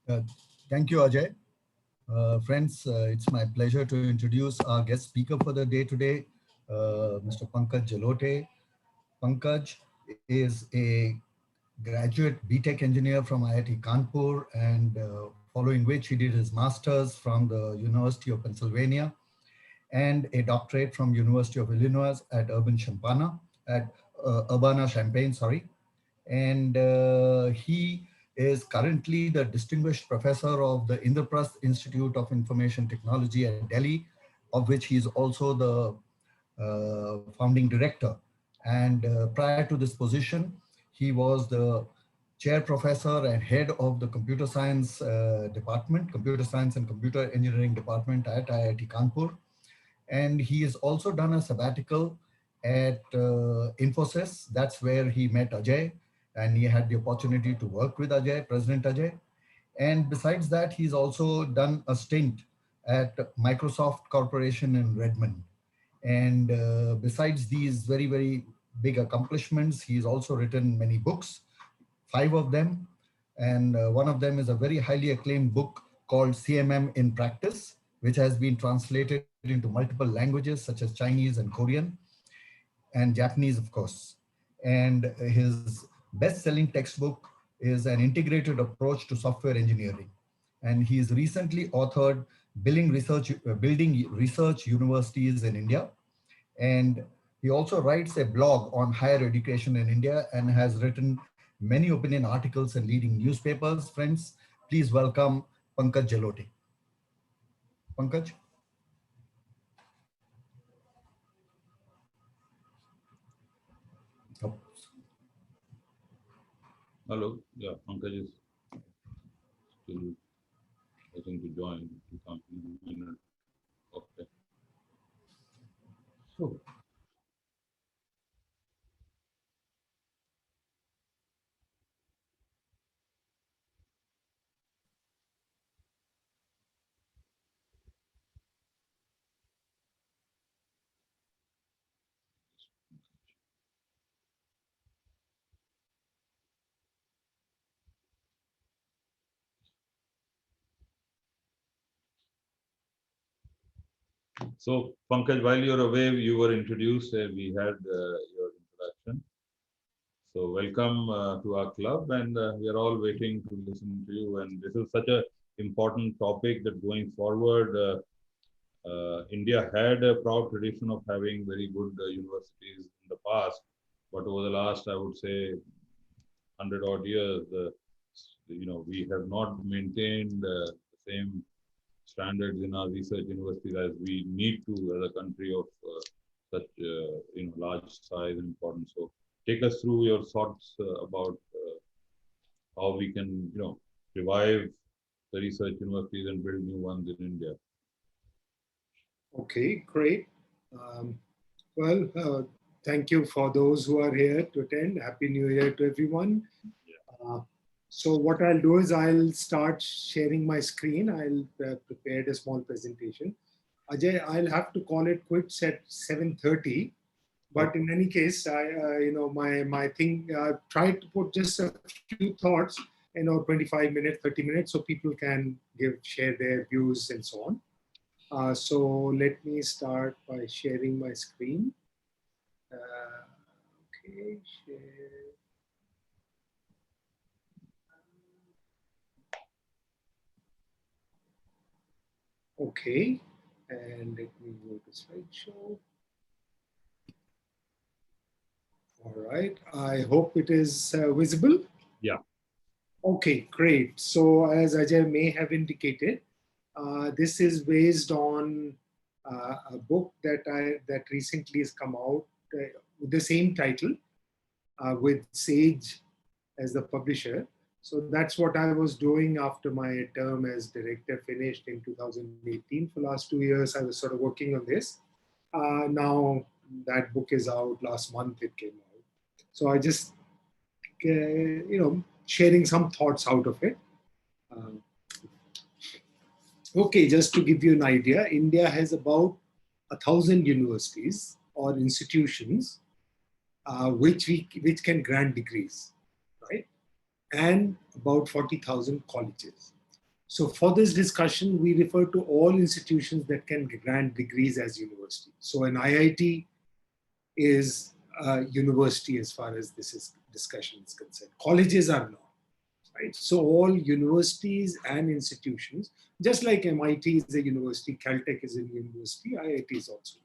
Uh, Thank you, Ajay. Friends, it's my pleasure to introduce our guest speaker for the day today, Mr. Pankaj Jalote. Pankaj is a graduate BTech engineer from IIT Kanpur, and following which he did his master's from the University of Pennsylvania and a doctorate from University of Illinois at Urbana-Champaign, sorry. And he is currently the distinguished professor of the Indraprasth Institute of Information Technology at Delhi, of which he is also the founding director. And prior to this position, he was the chair professor and head of the computer science department, computer science and computer engineering department at IIT Kanpur. And he has also done a sabbatical at Infosys. That's where he met Ajay, and he had the opportunity to work with Ajay, President Ajay. And besides that, he's also done a stint at Microsoft Corporation in Redmond. And besides these very, very big accomplishments, he's also written many books, five of them. And one of them is a very highly acclaimed book called CMM in Practice, which has been translated into multiple languages such as Chinese and Korean and Japanese, of course. And his best-selling textbook is an integrated approach to software engineering. And he's recently authored Building Research Universities in India. And he also writes a blog on higher education in India and has written many opinion articles in leading newspapers. Friends, please welcome Pankaj Jalote. Pankaj? Oh, Hello. Yeah, Pankaj is still waiting to join. To come in a minute. Okay. So, Pankaj, while you're away, you were introduced. We had your introduction. So, welcome to our club, and we are all waiting to listen to you. And this is such a important topic that going forward, India had a proud tradition of having very good universities in the past, but over the last, I would say, 100 odd years, we have not maintained the same standards in our research universities as we need to as a country of such large size and importance. So, take us through your thoughts about how we can revive the research universities and build new ones in India. Okay, great. Um, well, thank you for those who are here to attend. Happy New Year to everyone. Uh, so what I'll do is I'll start sharing my screen. I'll prepare a small presentation. Ajay, I'll have to call it quits at 7:30. But in any case, my thing, try to put just a few thoughts, 25 minutes, 30 minutes, so people can share their views and so on. So let me start by sharing my screen. Okay, share. Okay, and let me go to slideshow. All right, I hope it is visible. Yeah. Okay, great. So as Ajay may have indicated, this is based on a book that recently has come out with the same title, with Sage as the publisher. So that's what I was doing after my term as director finished in 2018. For last 2 years, I was sort of working on this. Now that book is out. Last month it came out. So I just, sharing some thoughts out of it. Uh, okay, just to give you an idea, India has about 1,000 universities or institutions which can grant degrees, right? And about 40,000 colleges. So for this discussion, we refer to all institutions that can grant degrees as universities. So an IIT is a university as far as discussion is concerned. Colleges are not, right? So all universities and institutions, just like MIT is a university, Caltech is a university, IIT is also a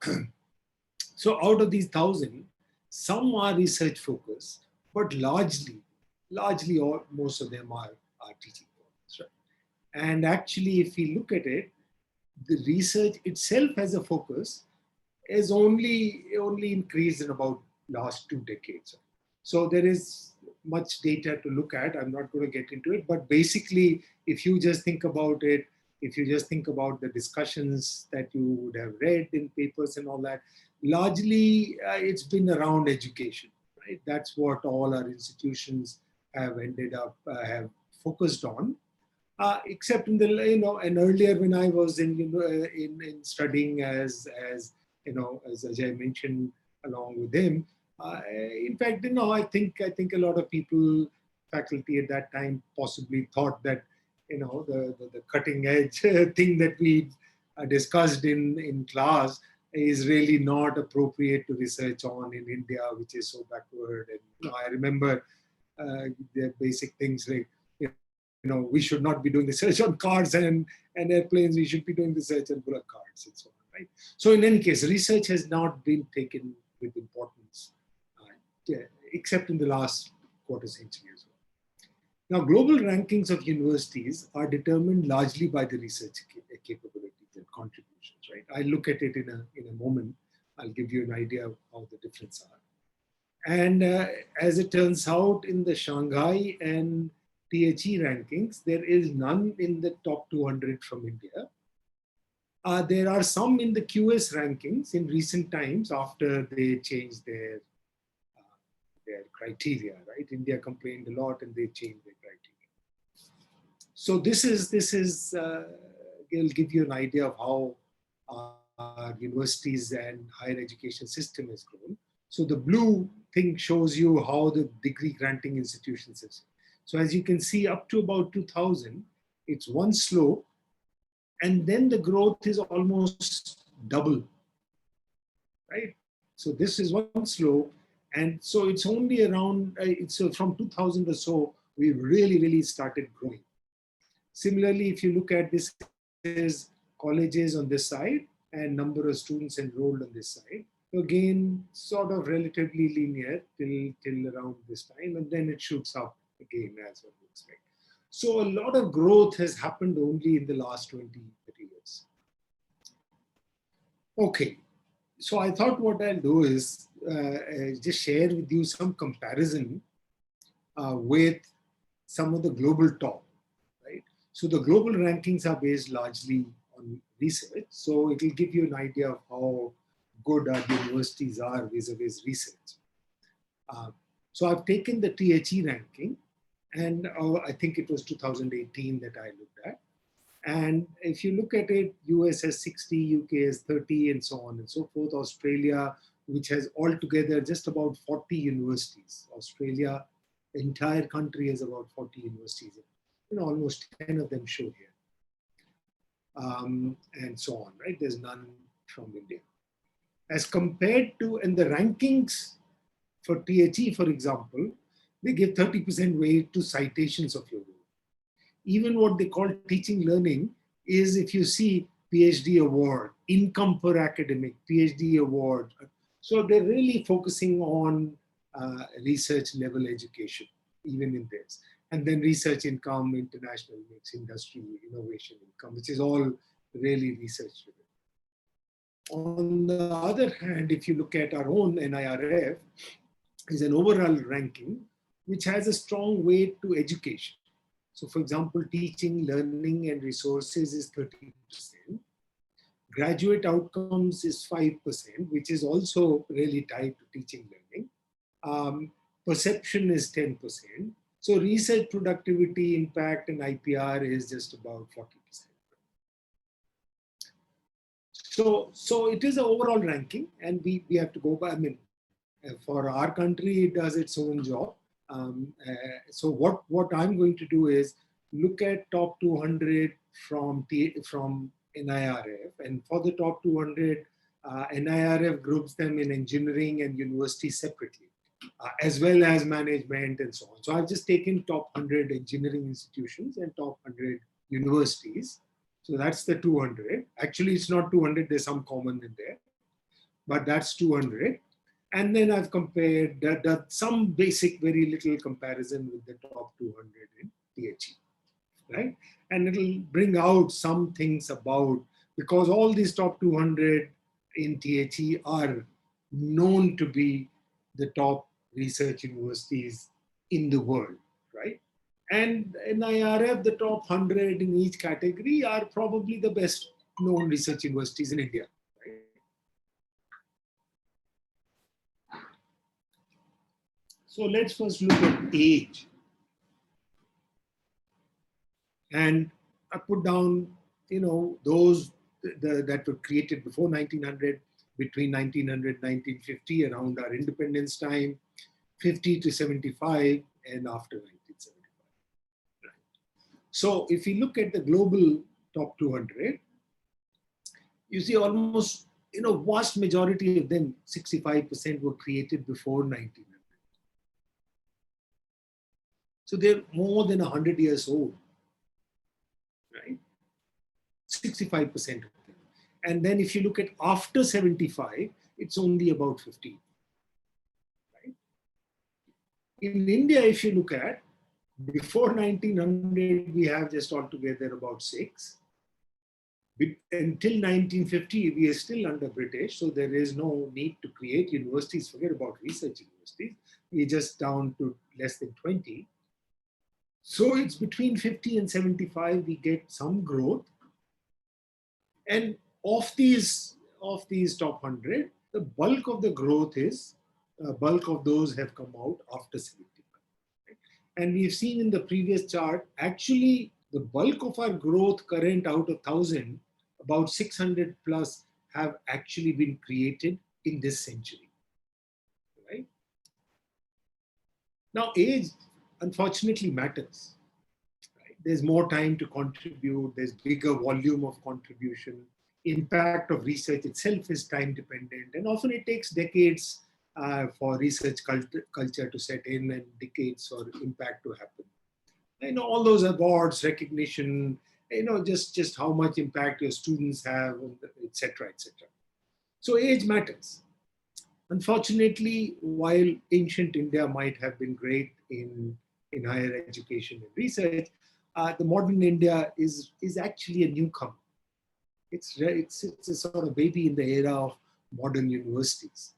university. So out of these 1,000, some are research focused, but largely all, most of them are teaching focused, right? And actually, if we look at it, the research itself as a focus is only increased in about last 2 decades. So there is much data to look at. I'm not going to get into it, but basically, if you just think about it, if you just think about the discussions that you would have read in papers and all that, largely it's been around education, right? That's what all our institutions have ended up have focused on. Except in the, and earlier when I was in studying as as Ajay mentioned along with him, in fact, I think a lot of people, faculty at that time possibly thought that, the cutting edge thing that we discussed in class is really not appropriate to research on in India, which is so backward. And I remember the basic things like, we should not be doing research on cars and airplanes. We should be doing research on bullock carts and so on, right? So in any case, research has not been taken with importance, except in the last quarter century as well. Now, global rankings of universities are determined largely by the research capabilities and contributions, right? I'll look at it in a moment. I'll give you an idea of how the difference are. And as it turns out, in the Shanghai and THE rankings, there is none in the top 200 from India. There are some in the QS rankings in recent times after they changed their criteria, right? India complained a lot and they changed their criteria. So this is it'll give you an idea of how our universities and higher education system has grown. So the blue thing shows you how the degree granting institutions is. So as you can see, up to about 2000, it's one slope, and then the growth is almost double, right? So this is one slope, and so it's only around, so from 2000 or so, we really started growing. Similarly, if you look at this, is colleges on this side and number of students enrolled on this side. Again, sort of relatively linear till around this time, and then it shoots up again as one would expect. So a lot of growth has happened only in the last 20, 30 years. Okay, so I thought what I'll do is just share with you some comparison with some of the global top, right? So the global rankings are based largely on research. So it will give you an idea of how good our universities are vis-a-vis research. So I've taken the THE ranking, and I think it was 2018 that I looked at. And if you look at it, US has 60, UK has 30, and so on and so forth. Australia, which has altogether just about 40 universities. Australia, the entire country has about 40 universities. Almost 10 of them show here. And so on, right? There's none from India. As compared to, in the rankings for THE, for example, they give 30% weight to citations of your work. Even what they call teaching learning is, if you see PhD award, income per academic, PhD award. So they're really focusing on research level education, even in this. And then research income, international mix, industry, innovation income, which is all really research driven. On the other hand, if you look at our own NIRF, is an overall ranking, which has a strong weight to education. So for example, teaching, learning, and resources is 30%. Graduate outcomes is 5%, which is also really tied to teaching, learning. Perception is 10%. So research productivity, impact, and IPR is just about 40%. So it is an overall ranking, and we have to go by, I mean, for our country, it does its own job. So what I'm going to do is look at top 200 from NIRF, and for the top 200, NIRF groups them in engineering and university separately, as well as management and so on. So I've just taken top 100 engineering institutions and top 100 universities. So that's the 200. Actually, it's not 200, there's some common in there, but that's 200. And then I've compared some basic, very little comparison with the top 200 in THE, right? And it'll bring out some things about, because all these top 200 in THE are known to be the top research universities in the world, right? And in IRF, the top 100 in each category are probably the best known research universities in India. Right? So let's first look at age. And I put down, those that were created before 1900, between 1900 1950, around our independence time, 50 to 75, and after 1975. Right. So if you look at the global top 200, you see almost, vast majority of them, 65%, were created before 1900. So they're more than 100 years old, right? 65% of them. And then if you look at after 75, it's only about 15. Right? In India, if you look at, before 1900, we have just altogether about 6. Until 1950, we are still under British, so there is no need to create universities. Forget about research universities. We're just down to less than 20. So it's between 50 and 75, we get some growth. And of these top 100, the bulk of the growth is, bulk of those have come out after 75. Right? And we've seen in the previous chart, actually the bulk of our growth current out of 1,000, about 600 plus have actually been created in this century. Right? Now age, unfortunately, matters. Right? There's more time to contribute, there's bigger volume of contribution. Impact of research itself is time dependent, and often it takes decades for research culture to set in, and decades for impact to happen. All those awards, recognition, just how much impact your students have, etc., etc. So age matters. Unfortunately, while ancient India might have been great in higher education and research, the modern India is actually a newcomer. It's a sort of baby in the era of modern universities.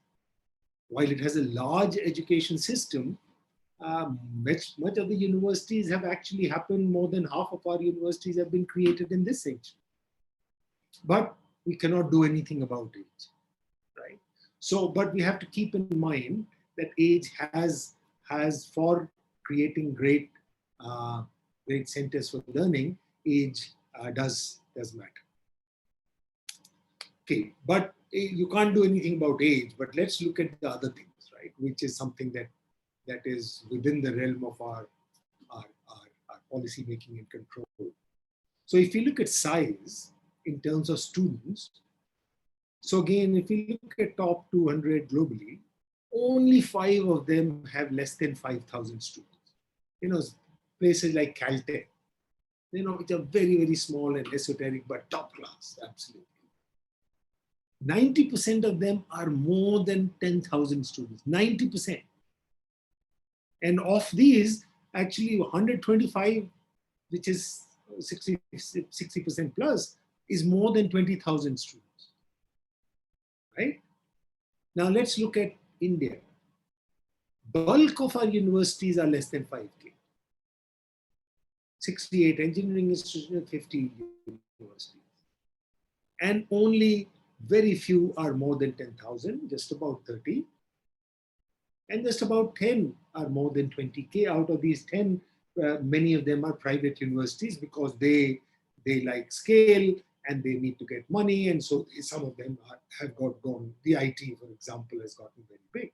While it has a large education system, much of the universities have actually happened. More than half of our universities have been created in this century. But we cannot do anything about it, right? So, but we have to keep in mind that age has for creating great centers for learning, age does matter. Okay, but you can't do anything about age, but let's look at the other things, right? Which is something that is within the realm of our policy making and control. So if you look at size in terms of students, so again, if you look at top 200 globally, only 5 of them have less than 5,000 students. Places like Caltech, which are very, very small and esoteric, but top class, absolutely. 90% of them are more than 10,000 students, 90%. And of these, actually 125, which is 60% plus, is more than 20,000 students, right? Now let's look at India. Bulk of our universities are less than 5K. 68 engineering institutions, 50 universities. And only very few are more than 10,000, just about 30. And just about 10 are more than 20K. Out of these 10, many of them are private universities because they like scale and they need to get money. And so some of them have gone, the IT, for example, has gotten very big,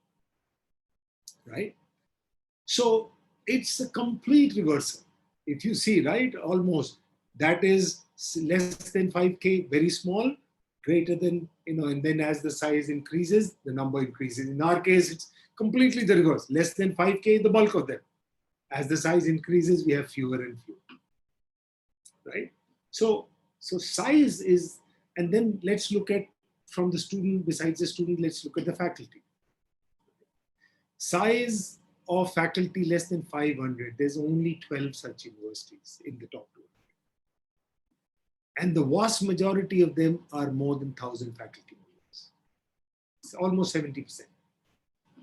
right? So it's a complete reversal. If you see, right, almost, that is less than 5K, very small, greater than, and then as the size increases, the number increases. In our case, it's completely the reverse. Less than 5K, the bulk of them. As the size increases, we have fewer and fewer, right? So size is, and then let's look at, from the student, besides the student, let's look at the faculty. Size of faculty less than 500, there's only 12 such universities in the top 200. And the vast majority of them are more than 1,000 faculty members. It's almost 70%.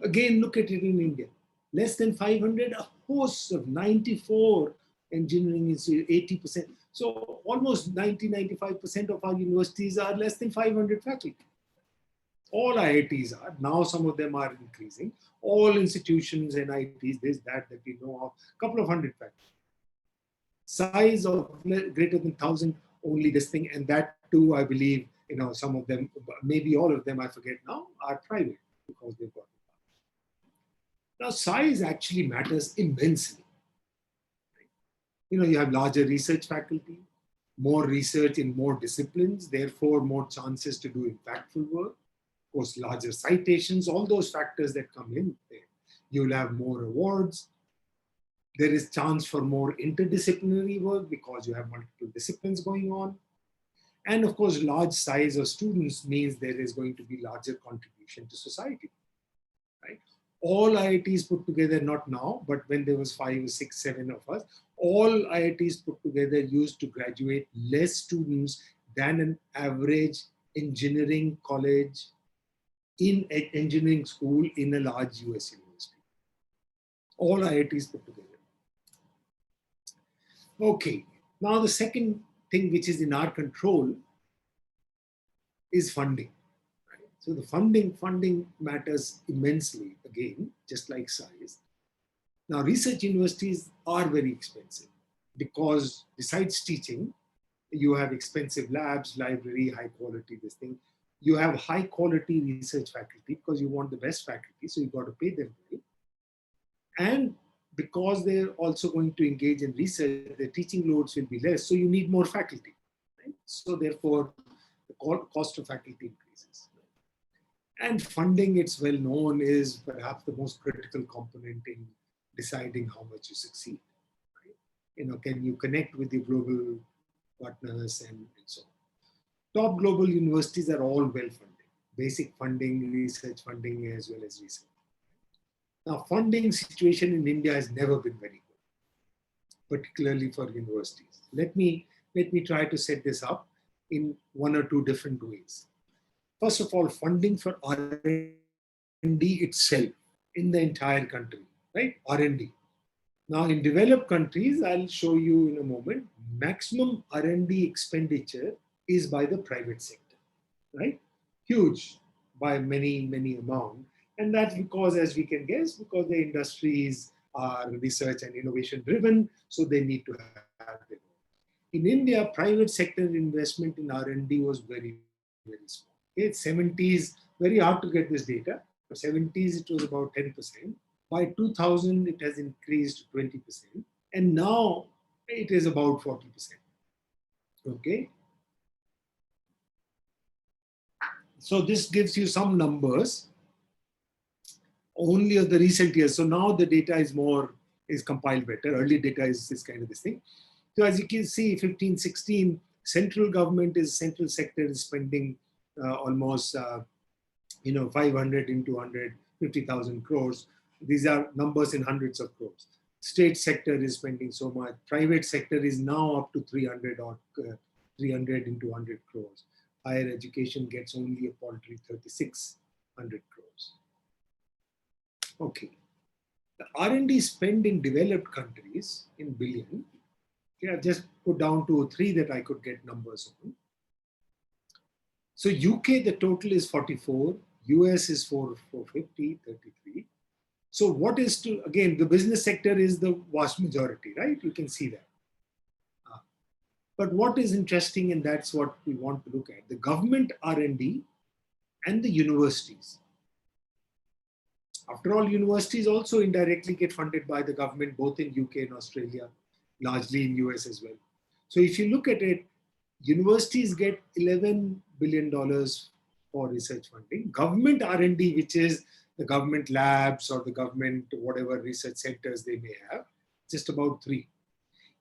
Again, look at it in India. Less than 500, a host of 94 engineering is 80%. So almost 90-95% of our universities are less than 500 faculty. All IITs are, now some of them are increasing. All institutions, NITs, this, that we know of, a couple of hundred faculty. Size of greater than 1,000, only this thing, and that too, I believe, some of them, maybe all of them, I forget now, are private because they've got. Now, size actually matters immensely. You have larger research faculty, more research in more disciplines, therefore more chances to do impactful work. Of course, larger citations, all those factors that come in there. You'll have more awards. There is chance for more interdisciplinary work because you have multiple disciplines going on. And of course, large size of students means there is going to be larger contribution to society, right? All IITs put together, not now, but when there was 5 or 6, 7 of us, all IITs put together used to graduate less students than an average engineering college in an engineering school in a large US university. All IITs put together. Okay, now the second thing which is in our control is funding. Right? So the funding matters immensely, again, just like size. Now research universities are very expensive because besides teaching, you have expensive labs, library, high quality, this thing. You have high quality research faculty because you want the best faculty, so you've got to pay them well. And because they're also going to engage in research, the teaching loads will be less, so you need more faculty. Right? So therefore, the cost of faculty increases. And funding, it's well known, is perhaps the most critical component in deciding how much you succeed. Right? Can you connect with the global partners and so on. Top global universities are all well funded. Basic funding, research funding, as well as research. Now, funding situation in India has never been very good, particularly for universities. Let me try to set this up in 1 or 2 different ways. First of all, funding for R&D itself in the entire country, right? R&D. Now, in developed countries, I'll show you in a moment, maximum R&D expenditure is by the private sector, right? Huge by many, many amount. And that's because, as we can guess, because the industries are research and innovation driven, so they need to have them. In India, private sector investment in R&D was very, very small. Okay, 70s, very hard to get this data. For 70s, it was about 10%. By 2000, it has increased to 20%. And now it is about 40%. Okay. So this gives you some numbers only of the recent years. So now the data is compiled better. Early data is kind of this thing. So as you can see, 15, 16, central sector is spending almost 500 into 150,000 crores. These are numbers in hundreds of crores. State sector is spending so much. Private sector is now up to 300 into 100 crores. Higher education gets only a paltry 3,600 crores. Okay. The R&D spend in developed countries in billion, okay, I've just put down 2 or 3 that I could get numbers on. So UK, the total is 44, US is 450, 33. So what is again, the business sector is the vast majority, right? You can see that. But what is interesting, and that's what we want to look at, the government R&D and the universities. After all, universities also indirectly get funded by the government, both in UK and Australia. largely in US as well. So if you look at it, universities get $11 billion for research funding. Government R&D, which is the government labs or the government whatever research centers they may have, just about 3.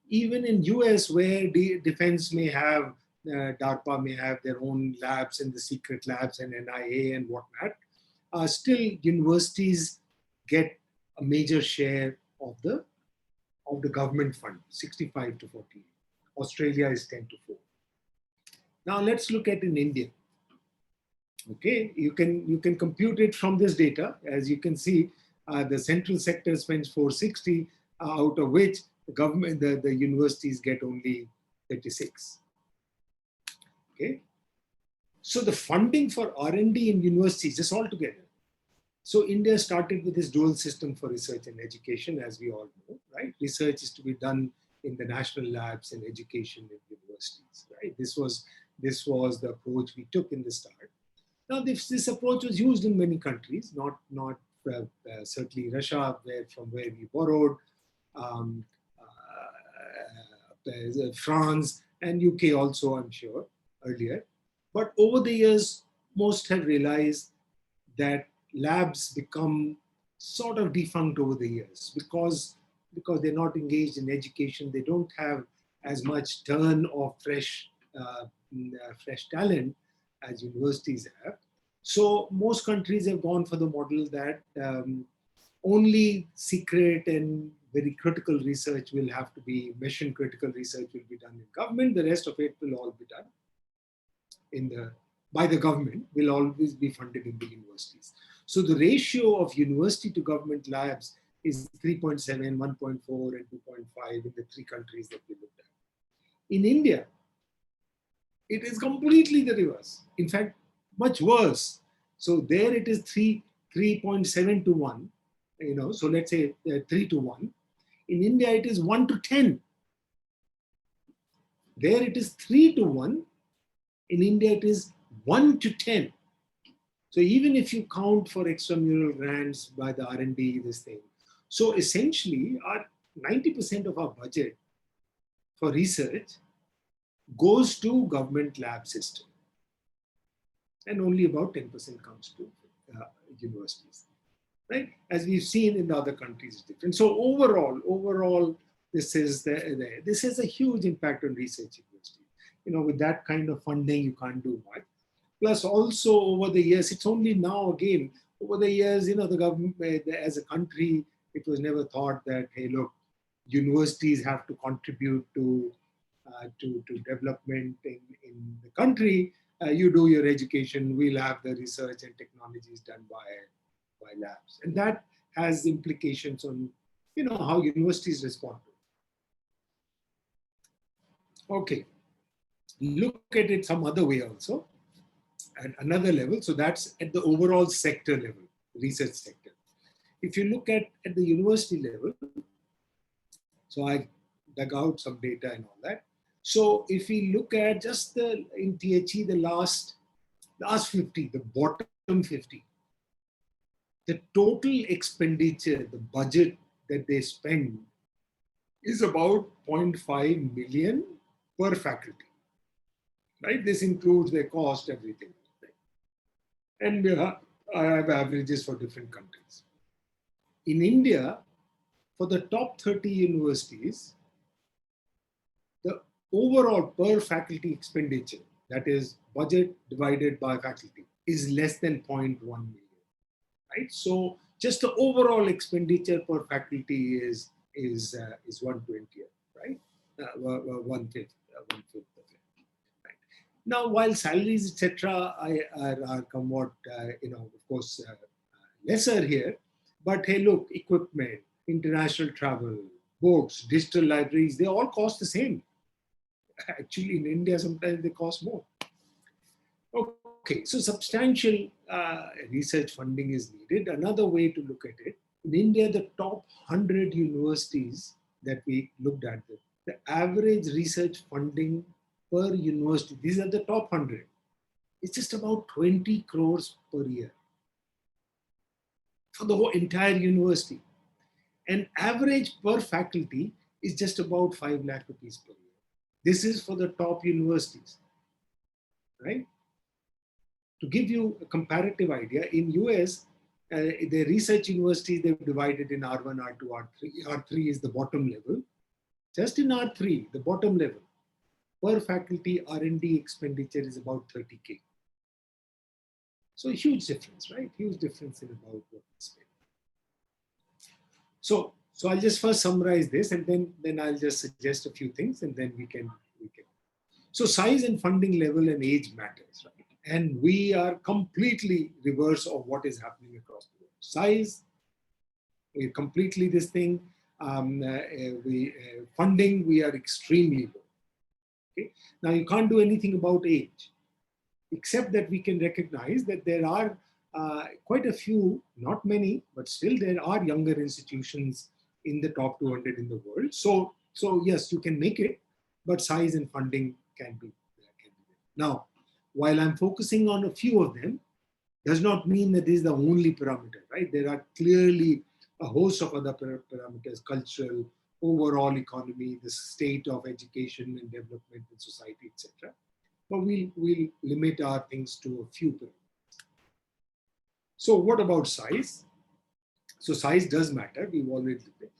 Even in US, where defense may have, DARPA may have their own labs and the secret labs and NIA and whatnot, still universities get a major share of the government fund, 65 to 40. Australia is 10 to 4. Now let's look at in India. Okay, you can compute it from this data. As you can see, the central sector spends 460, out of which the government, the universities get only 36. Okay, so the funding for R&D in universities is all together. So India started with this dual system for research and education, as we all know, right? Research is to be done in the national labs and education in universities, right? This was the approach we took in the start. Now, this approach was used in many countries, not certainly Russia, from where we borrowed, France and UK also, I'm sure, earlier. But over the years, most have realized that labs become sort of defunct over the years because they're not engaged in education. They don't have as much turn of fresh talent as universities have. So most countries have gone for the model that only secret and very critical research will have to be, mission critical research will be done in government. The rest of it will all be done by the government, will always be funded in the universities. So the ratio of university to government labs is 3.7, 1.4 and 2.5 in the 3 countries that we looked at. In India, it is completely the reverse. In fact, much worse. So there it is 3.7 to 1, so let's say 3 to 1. In India, it is 1 to 10. There it is 3 to 1. In India, it is 1 to 10. So even if you count for extramural grants by the R&D, this thing. So essentially, 90% of our budget for research goes to government lab system. And only about 10% comes to universities, right? As we've seen in the other countries, it's different. So overall, this is a huge impact on research universities. With that kind of funding, you can't do much. Plus also over the years, it's only now again, over the years, the government, as a country, it was never thought that, hey, look, universities have to contribute to development in the country. You do your education, we'll have the research and technologies done by labs. And that has implications on, how universities respond to it. Okay, look at it some other way also, at another level. So that's at the overall sector level, research sector. If you look at the university level, so I dug out some data and all that. So if we look at just in THE, the last 50, the bottom 50, the total expenditure, the budget that they spend is about 0.5 million per faculty, right? This includes their cost, everything. And I have averages for different countries. In India, for the top 30 universities, the overall per faculty expenditure, that is budget divided by faculty, is less than 0.1 million, right? So just the overall expenditure per faculty is 1/20, right? 1/5 of it. Right? Now, while salaries, etc., are somewhat, of course, lesser here, but hey, look, equipment, international travel, books, digital libraries, they all cost the same. Actually, in India, sometimes they cost more. Okay, so substantial research funding is needed. Another way to look at it, in India, the top 100 universities that we looked at, the average research funding per university, these are the top 100, it's just about 20 crores per year for the whole entire university. And average per faculty is just about 5 lakh rupees per year. This is for the top universities, right? To give you a comparative idea, in US, the research universities, they've divided in R1, R2, R3. R3 is the bottom level. Just in R3, the bottom level, per faculty R&D expenditure is about 30K. So a huge difference, right? Huge difference in about what we spend. So I'll just first summarize this, and then I'll just suggest a few things, and then we can. So size and funding level and age matters, right? And we are completely reverse of what is happening across the world. Size, we're completely this thing. Funding, we are extremely low. Okay? Now you can't do anything about age, except that we can recognize that there are quite a few, not many, but still there are younger institutions in the top 200 in the world. So yes, you can make it, but size and funding can be there. Now, while I'm focusing on a few of them, does not mean that this is the only parameter, right? There are clearly a host of other parameters: cultural, overall economy, the state of education and development in society, etc. But we'll limit our things to a few parameters. So what about size? So size does matter. We've already looked at.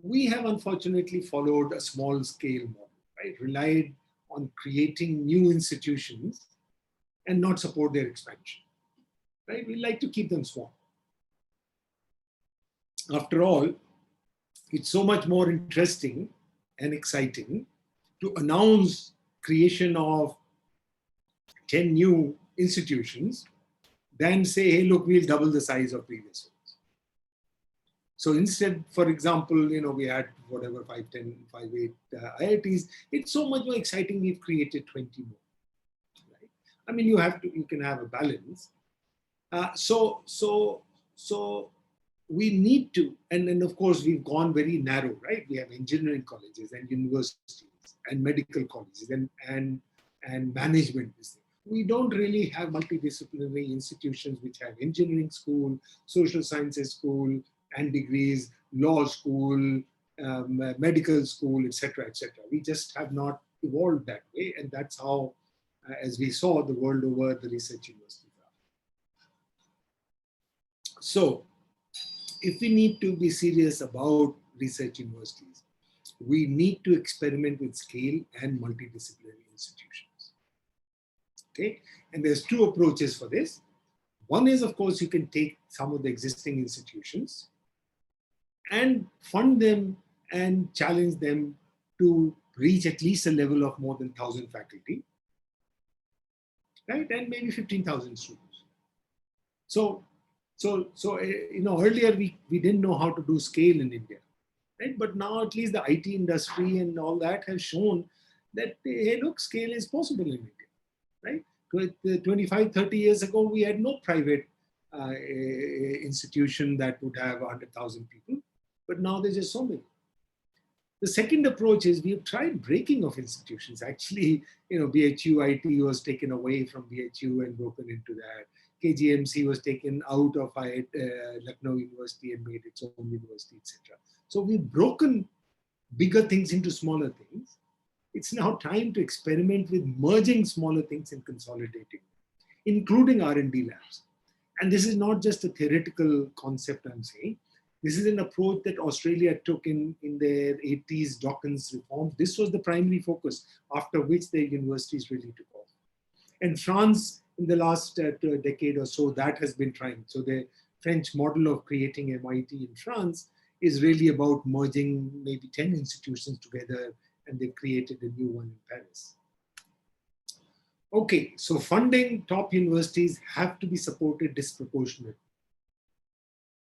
We have unfortunately followed a small scale model, right? Relied on creating new institutions and not support their expansion, right? We like to keep them small. After all, it's so much more interesting and exciting to announce creation of 10 new institutions than say, hey, look, we'll double the size of previous ones. So instead, for example, we had whatever, 5, 10, 5, 8 IITs. It's so much more exciting. We've created 20 more. Right? I mean, you can have a balance. So we need to, and then of course we've gone very narrow, right? We have engineering colleges and universities and medical colleges and management. We don't really have multidisciplinary institutions which have engineering school, social sciences school and degrees, law school, medical school, etc., etc. We just have not evolved that way, and that's how, as we saw the world over, the research universities are. So, if we need to be serious about research universities, we need to experiment with scale and multidisciplinary institutions. Okay, and there's two approaches for this. One is, of course, you can take some of the existing institutions and fund them and challenge them to reach at least a level of more than 1,000 faculty, right? And maybe 15,000 students. So earlier we didn't know how to do scale in India, right? But now at least the IT industry and all that has shown that, hey, look, scale is possible in India, right? 25, 30 years ago, we had no private institution that would have 100,000 people, but now there's just so many. The second approach is we've tried breaking of institutions. Actually, BHU IT was taken away from BHU and broken into that. KGMC was taken out of Lucknow University and made its own university, etc. So we've broken bigger things into smaller things. It's now time to experiment with merging smaller things and consolidating, including R&D labs. And this is not just a theoretical concept I'm saying. This is an approach that Australia took in their 80s Dawkins reforms. This was the primary focus, after which their universities really took off. And France, in the last decade or so, that has been trying. So the French model of creating MIT in France is really about merging maybe 10 institutions together, and they've created a new one in Paris. Okay, so funding, top universities have to be supported disproportionately.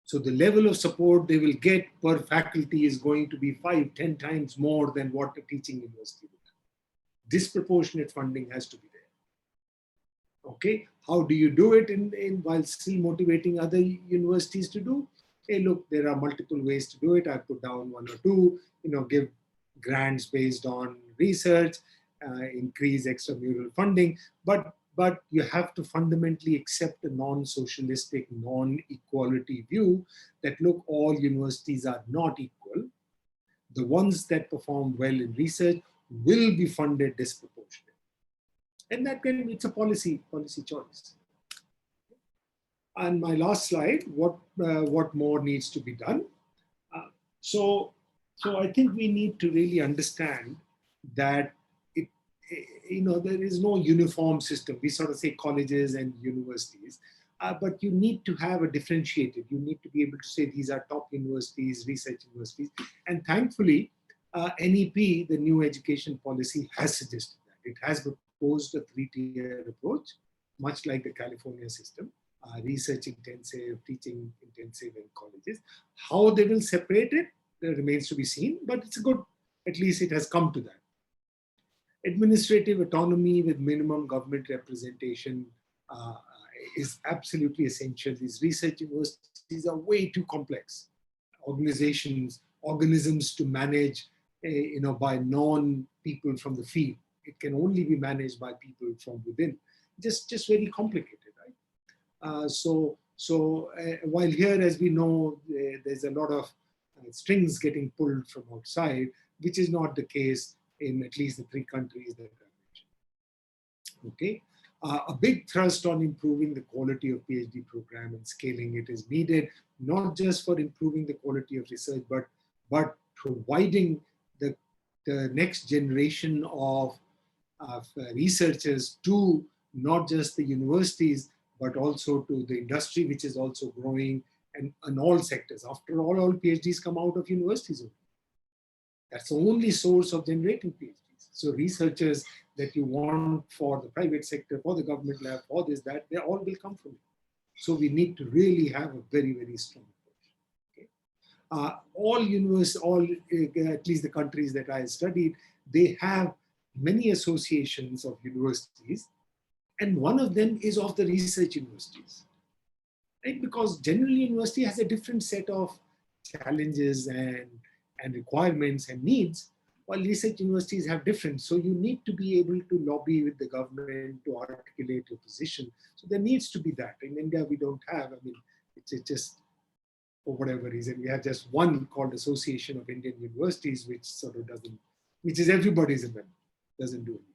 So the level of support they will get per faculty is going to be 5, 10 times more than what a teaching university would have. Disproportionate funding has to be there. Okay, how do you do it while still motivating other universities to do? Hey, look, there are multiple ways to do it. I put down one or two, give grants based on research, increase extramural funding, but you have to fundamentally accept a non-socialistic, non-equality view that, look, all universities are not equal. The ones that perform well in research will be funded disproportionately. And it's a policy choice. And my last slide, what more needs to be done? So I think we need to really understand that there is no uniform system. We sort of say colleges and universities, but you need to have a differentiated. You need to be able to say these are top universities, research universities. And thankfully, NEP, the new education policy, has suggested that. It has proposed a 3-tier approach, much like the California system, research intensive, teaching intensive in colleges. How they will separate it remains to be seen, but it's a good, at least it has come to that. Administrative autonomy with minimum government representation is absolutely essential. These research universities are way too complex organisms to manage, by non-people from the field. It can only be managed by people from within. Just very complicated, right? So while here, as we know, there's a lot of strings getting pulled from outside, which is not the case in at least the 3 countries that I mentioned. Okay, a big thrust on improving the quality of PhD program and scaling it is needed, not just for improving the quality of research, but providing the next generation of researchers to not just the universities, but also to the industry, which is also growing, and all sectors. After all PhDs come out of universities. That's the only source of generating PhDs. So researchers that you want for the private sector, for the government lab, for this, that, they all will come from it. So we need to really have a very, very strong approach. Okay? All universities, at least the countries that I studied, they have many associations of universities, and one of them is of the research universities. Right? Because general university has a different set of challenges and requirements and needs, while research universities have different. So you need to be able to lobby with the government to articulate your position. So there needs to be that. In India, we don't have, it's just, for whatever reason, we have just one called Association of Indian Universities, which sort of which is everybody's event, doesn't do anything.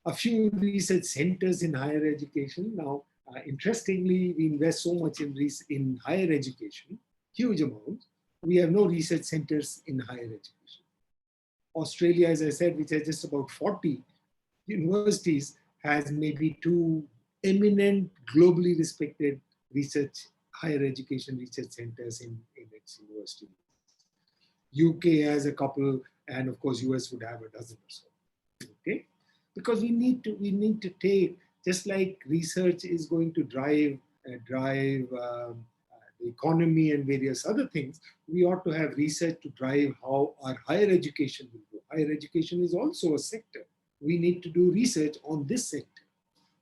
A few research centers in higher education. Now, interestingly, we invest so much in higher education, huge amounts. We have no research centers in higher education. Australia, as I said, which has just about 40 universities, has maybe 2 eminent, globally respected higher education research centers in its universities. UK has a couple, and of course, US would have a dozen or so. Okay, because we need to take, just like research is going to drive the economy and various other things, we ought to have research to drive how our higher education will go. Higher education is also a sector. We need to do research on this sector.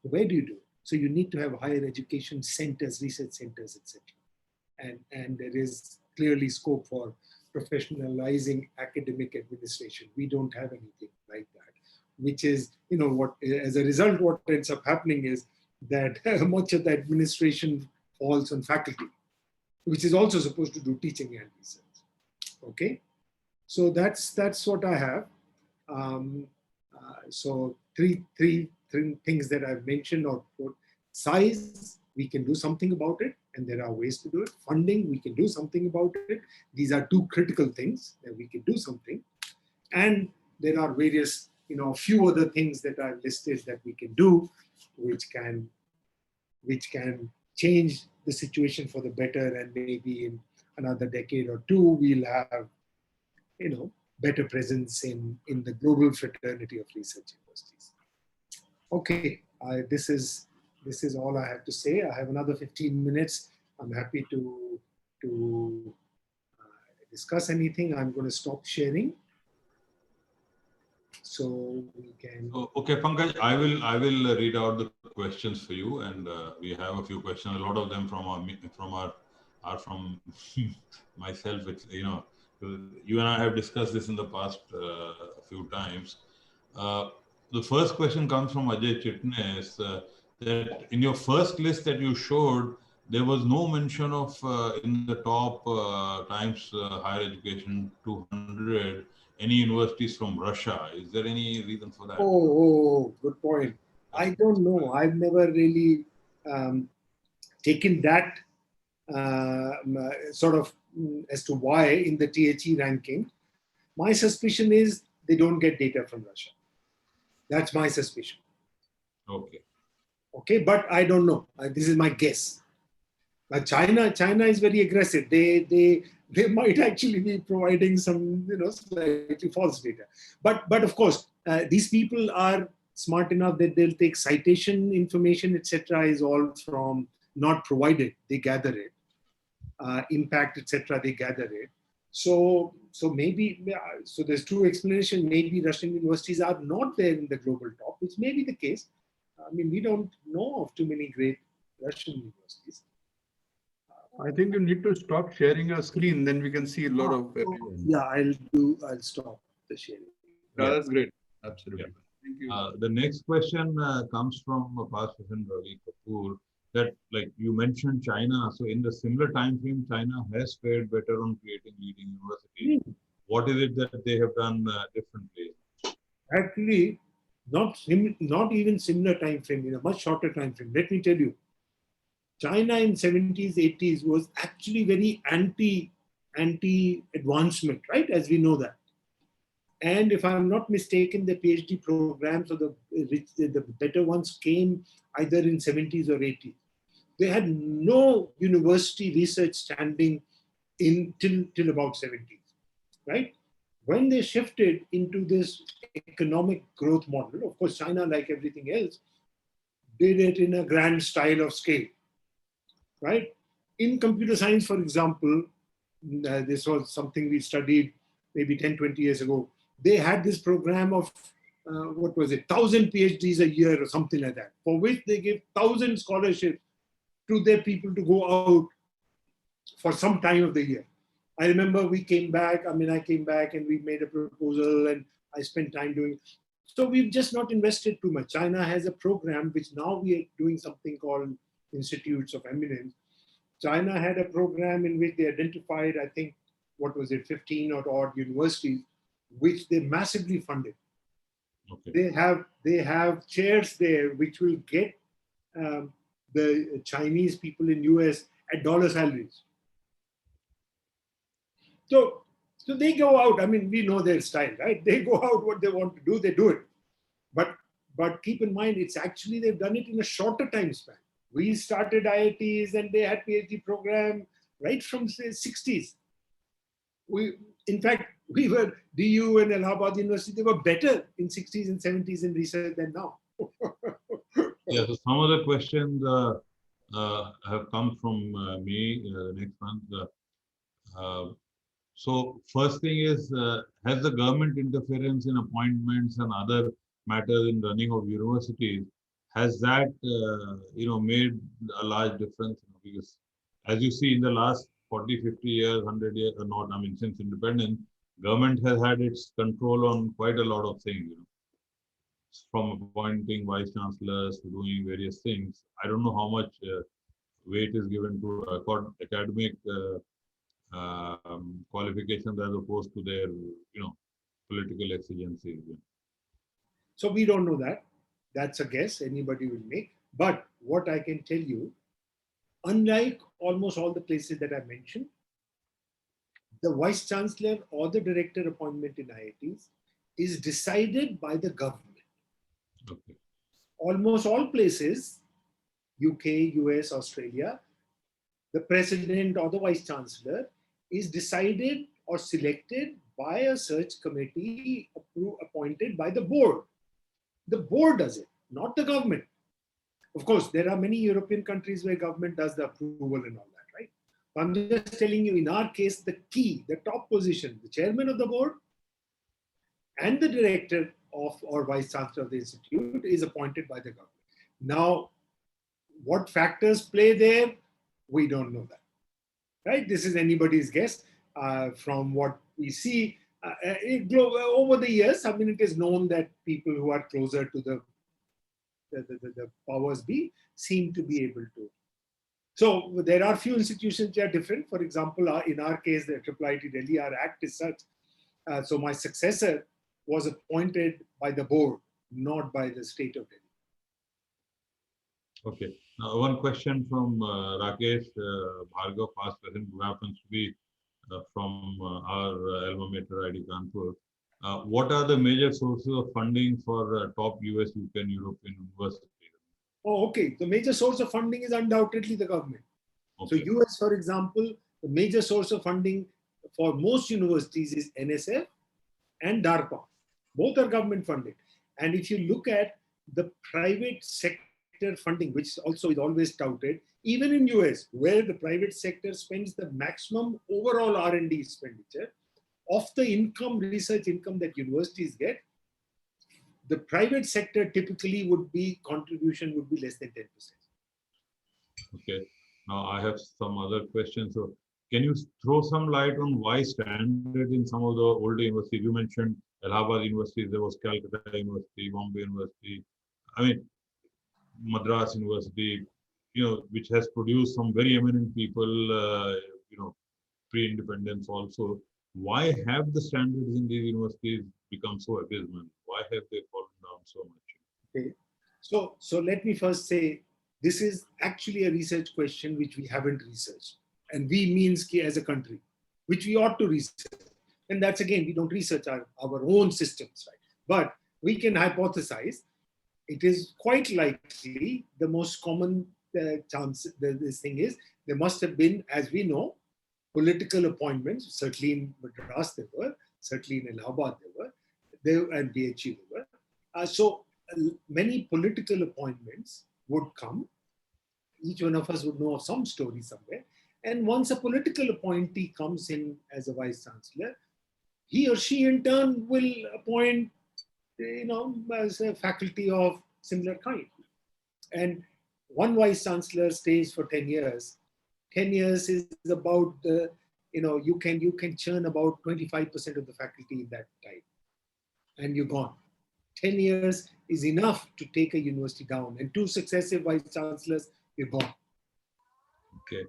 Where do you do it? So you need to have higher education centers, research centers, etc. And there is clearly scope for professionalizing academic administration. We don't have anything like that, which is, as a result, what ends up happening is that much of the administration falls on faculty, which is also supposed to do teaching and research. Okay, so that's what I have. So three things that I've mentioned. Or size, we can do something about it, and there are ways to do it. Funding, we can do something about it. These are 2 critical things that we can do something. And there are various, few other things that I've listed that we can do, which can change the situation for the better, and maybe in another decade or 2, we'll have, better presence in the global fraternity of research universities. Okay, this is all I have to say. I have another 15 minutes. I'm happy to discuss anything. I'm going to stop sharing, so we can. Okay, Pankaj, I will read out the questions for you, and we have a few questions. A lot of them are from myself. It's, you and I have discussed this in the past a few times. The first question comes from Ajay Chitnis, that in your first list that you showed, there was no mention of in the top Times Higher Education 200 any universities from Russia. Is there any reason for that? Good point. I don't know. I've never really taken that sort of as to why in the THE ranking. My suspicion is they don't get data from Russia. That's my suspicion. Okay. Okay, but I don't know. This is my guess. But China is very aggressive. They might actually be providing some slightly false data. But of course, these people are smart enough that they'll take citation information, etc. is all from not provided. They gather it. Impact, etc. They gather it. So maybe so there's two explanations. Maybe Russian universities are not there in the global top, which may be the case. I mean, we don't know of too many great Russian universities. I think you need to stop sharing your screen, then we can see a lot of everyone. Yeah, I'll stop the sharing. Yeah, that's great. Absolutely. Yeah. Thank you. The next question comes from past person Ravi Kapoor. That, like you mentioned, China. So in the similar time frame, China has fared better on creating leading universities. What is it that they have done differently? Actually, not even similar time frame, in a much shorter time frame. Let me tell you, China in 70s, 80s was actually very anti-advancement, right? As we know that. And if I'm not mistaken, the PhD programs or the better ones came either in 70s or 80s. They had no university research standing in till about 70s, right? When they shifted into this economic growth model, of course, China, like everything else, did it in a grand style of scale, right? In computer science, for example, this was something we studied maybe 10, 20 years ago. They had this program of, 1,000 PhDs a year or something like that, for which they gave 1,000 scholarships to their people to go out for some time of the year. I remember I came back and we made a proposal and I spent time doing it. So we've just not invested too much. China has a program which now we are doing something called Institutes of Eminence. China had a program in which they identified, I think, 15 or odd universities, which they massively funded. Okay. They have chairs there which will get the Chinese people in US at dollar salaries. So they go out. I mean, we know their style, right? They go out, what they want to do, they do it. But keep in mind, it's actually they've done it in a shorter time span. We started IITs and they had PhD program right from the 60s. In fact, we were DU and Allahabad University, they were better in 60s and 70s in research than now. Yeah, so some of the questions have come from me, next month. So first thing is, has the government interference in appointments and other matters in running of universities, has that made a large difference? Because as you see, in the last 40, 50 years, 100 years, or not, I mean, since independence, government has had its control on quite a lot of things, from appointing vice chancellors to doing various things. I don't know how much weight is given to academic qualifications as opposed to their, political exigencies. So we don't know that. That's a guess anybody will make. But what I can tell you, unlike almost all the places that I mentioned, the vice chancellor or the director appointment in IITs is decided by the government. Okay. Almost all places, UK, US, Australia, the president or the vice chancellor is decided or selected by a search committee appointed by the board. The board does it, not the government. Of course, there are many European countries where government does the approval and all that, right? But I'm just telling you, in our case, the top position, the chairman of the board and the director of or vice chancellor of the institute is appointed by the government. Now, what factors play there? We don't know that, right? This is anybody's guess. From what we see over the years, I mean, it is known that people who are closer to the powers be seem to be able to So there are few institutions that are different. For example, in our case, the IIIT Delhi, our act is such. So my successor was appointed by the board, not by the state of Delhi. Okay. Now, one question from Rakesh Bhargav, past president, who happens to be from our alma mater, IIT Kanpur. What are the major sources of funding for top US, UK, and European universities? Oh, okay. The major source of funding is undoubtedly the government. Okay. So US, for example, the major source of funding for most universities is NSF and DARPA. Both are government funded. And if you look at the private sector funding, which also is always touted, even in US, where the private sector spends the maximum overall R&D expenditure, of the income, research income that universities get, the private sector typically contribution would be less than 10%. Okay. Now I have some other questions. So can you throw some light on why standard in some of the older universities? You mentioned Allahabad University, there was Calcutta University, Bombay University, I mean, Madras University, which has produced some very eminent people, pre-independence also. Why have the standards in these universities become so abysmal? Why have they fallen down so much? Okay. So let me first say, this is actually a research question which we haven't researched. And we means as a country, which we ought to research. And that's again, we don't research our own systems, right? But we can hypothesize. It is quite likely the most common chance, this thing is, there must have been, as we know, political appointments. Certainly in Madras there were, certainly in Allahabad there were, and BHU there were. So many political appointments would come. Each one of us would know of some story somewhere. And once a political appointee comes in as a vice chancellor, he or she in turn will appoint, as a faculty of similar kind. And one vice chancellor stays for 10 years. 10 years is about, you can churn about 25% of the faculty in that time. And you're gone. 10 years is enough to take a university down. And 2 successive vice chancellors, you're gone. Okay.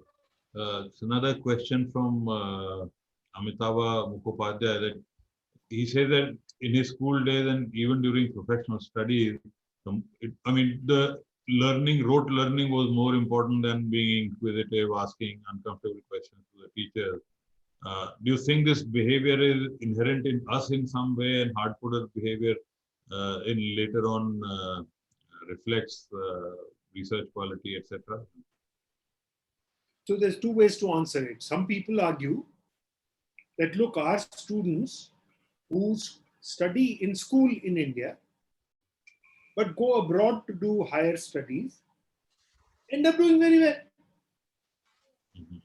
It's another question from Amitava Mukhopadhyay, that he says that in his school days and even during professional studies, the rote learning was more important than being inquisitive, asking uncomfortable questions to the teacher. Do you think this behavior is inherent in us in some way, and hard-coded behavior in later on reflects research quality, etc.? So there's 2 ways to answer it. Some people argue that, look, our students who study in school in India, but go abroad to do higher studies, end up doing very well. Mm-hmm.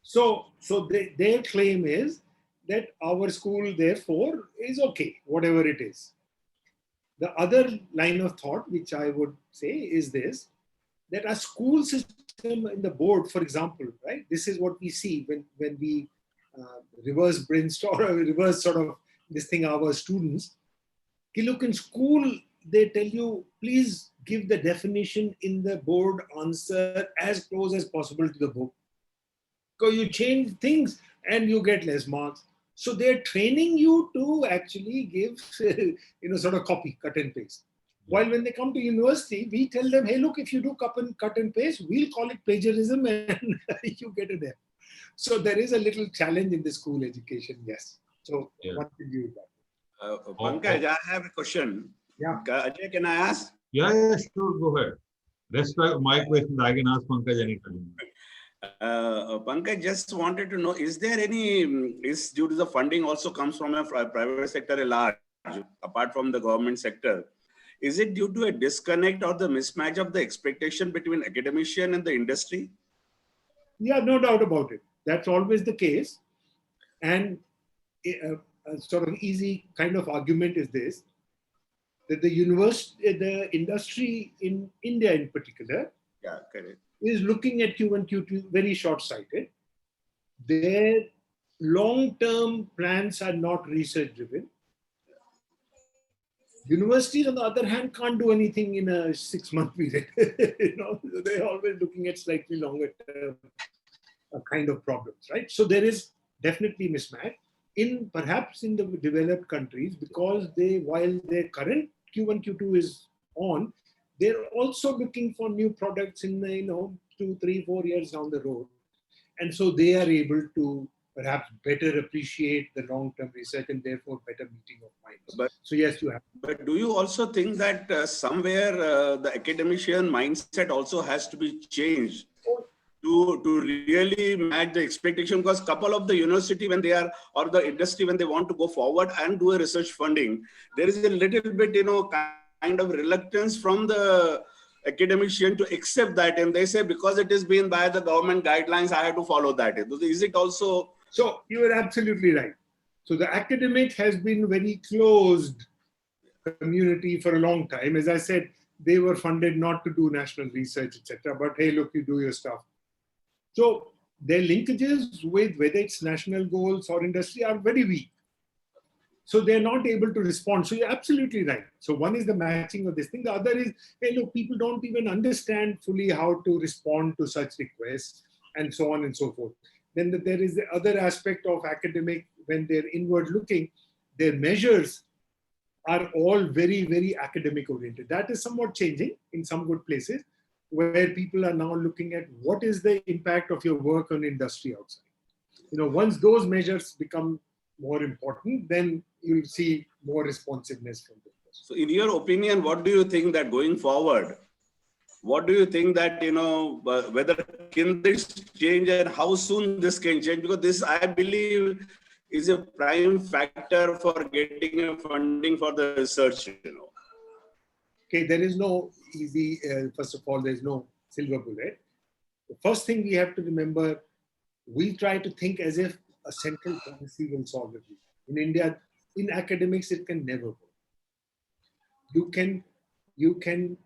So their claim is that our school, therefore, is okay, whatever it is. The other line of thought, which I would say, is this, that a school system in the board, for example, right? This is what we see when we reverse brainstorm, or reverse sort of this thing, our students. Look, in school, they tell you, please give the definition in the board answer as close as possible to the book. Because you change things and you get less marks. So they're training you to actually give, sort of copy, cut and paste. While when they come to university, we tell them, hey, look, if you do cut and paste, we'll call it plagiarism and you get it there. So there is a little challenge in the school education, yes. So what did you do that? Pankaj, I have a question. Yeah. Ajay, can I ask? Yeah, sure, go ahead. Rest of my questions I can ask Pankaj anytime. Pankaj, just wanted to know, is there any, is due to the funding also comes from a private sector at large, apart from the government sector? Is it due to a disconnect or the mismatch of the expectation between academician and the industry? Yeah, no doubt about it. That's always the case. And a sort of easy kind of argument is this, that the industry in India in particular, yeah, correct, is looking at Q1, Q2 very short-sighted. Their long-term plans are not research-driven. Universities, on the other hand, can't do anything in a 6-month period. They're always looking at slightly longer term kind of problems, right? So there is definitely mismatch perhaps in the developed countries, because while their current Q1, Q2 is on, they're also looking for new products in 2, 3, 4 years down the road. And so they are able to perhaps better appreciate the long-term research and therefore better meeting of minds. So yes, you have. But do you also think that somewhere the academician mindset also has to be changed to really match the expectation? Because couple of the university when they are, or the industry when they want to go forward and do a research funding, there is a little bit, kind of reluctance from the academician to accept that. And they say, because it is being by the government guidelines, I have to follow that. Is it also? So you are absolutely right. So the academic has been very closed community for a long time. As I said, they were funded not to do national research, etc. But hey, look, you do your stuff. So their linkages with whether it's national goals or industry are very weak. So they're not able to respond. So you're absolutely right. So one is the matching of this thing. The other is, hey, look, people don't even understand fully how to respond to such requests and so on and so forth. Then there is the other aspect of academic, when they're inward looking, their measures are all very, very academic oriented. That is somewhat changing in some good places, where people are now looking at what is the impact of your work on industry outside. Once those measures become more important, then you'll see more responsiveness from them. So in your opinion, what do you think that going forward, what do you think that, whether can this change and how soon this can change? Because this, I believe, is a prime factor for getting a funding for the research, Okay, there is no easy, first of all, there's no silver bullet. The first thing we have to remember, we try to think as if a central policy will solve everything. In India, in academics, it can never work. You can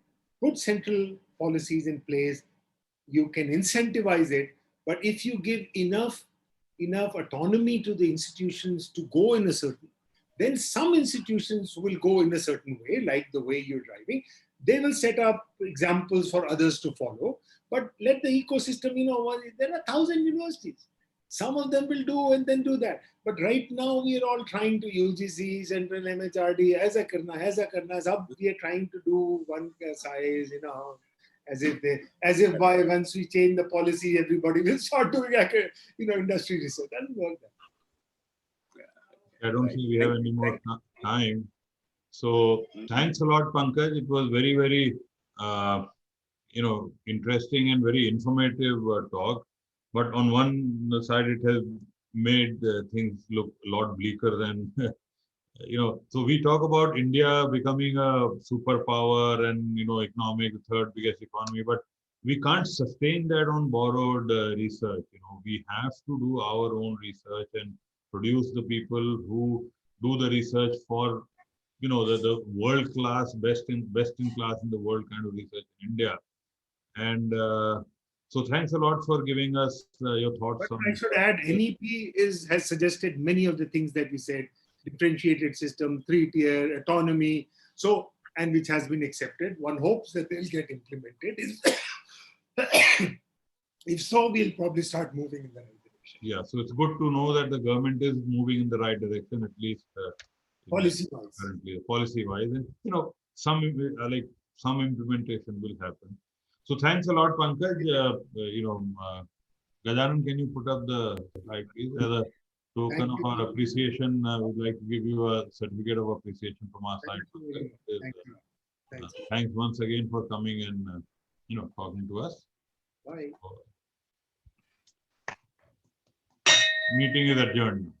put central policies in place, you can incentivize it, but if you give enough autonomy to the institutions to go in a certain, then some institutions will go in a certain way, like the way you're driving. They will set up examples for others to follow, but let the ecosystem, there are 1,000 universities. Some of them will do and then do that. But right now we are all trying to UGC, Central MHRD, aisa karna, sab we are trying to do one size, as if by once we change the policy, everybody will start doing, industry research. That doesn't work. I don't think we have any more time. So thanks a lot, Pankaj. It was very, very, interesting and very informative talk. But on one side, it has made things look a lot bleaker than, So we talk about India becoming a superpower and, economic, third biggest economy, but we can't sustain that on borrowed research. We have to do our own research and produce the people who do the research for, the world class, best in class in the world kind of research in India. And so thanks a lot for giving us your thoughts. But I should add, NEP has suggested many of the things that we said: differentiated system, 3-tier, autonomy. So, and which has been accepted. One hopes that they'll get implemented. If so, we'll probably start moving in the right direction. Yeah, so it's good to know that the government is moving in the right direction, at least policy-wise. Currently, policy-wise, and some implementation will happen. So thanks a lot, Pankaj. Gajanan, can you put up the slide, please? As a token of our appreciation, I would like to give you a certificate of appreciation from our side. Thank you. Thanks once again for coming and talking to us. Bye. Meeting is adjourned.